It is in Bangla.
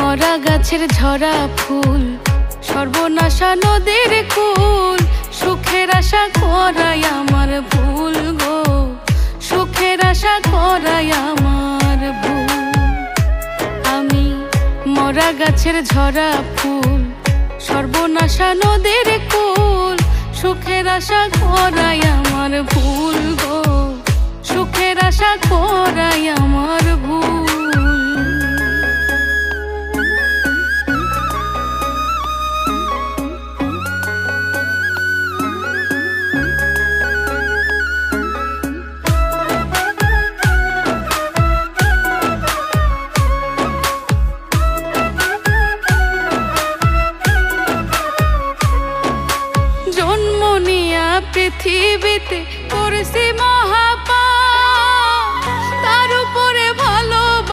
মরা গাছের ঝরা ফুল, সর্বনাশা নদীর কুল, সুখের আশা করাই আমার ভুল গো, সুখের আশা করাই আমার ভুল। আমি মরা গাছের ঝরা ফুল, সর্বনাশা নদীর কুল, সুখের আশা করাই আমার ভুল গো, সুখের আশা করাই আমার ভুল।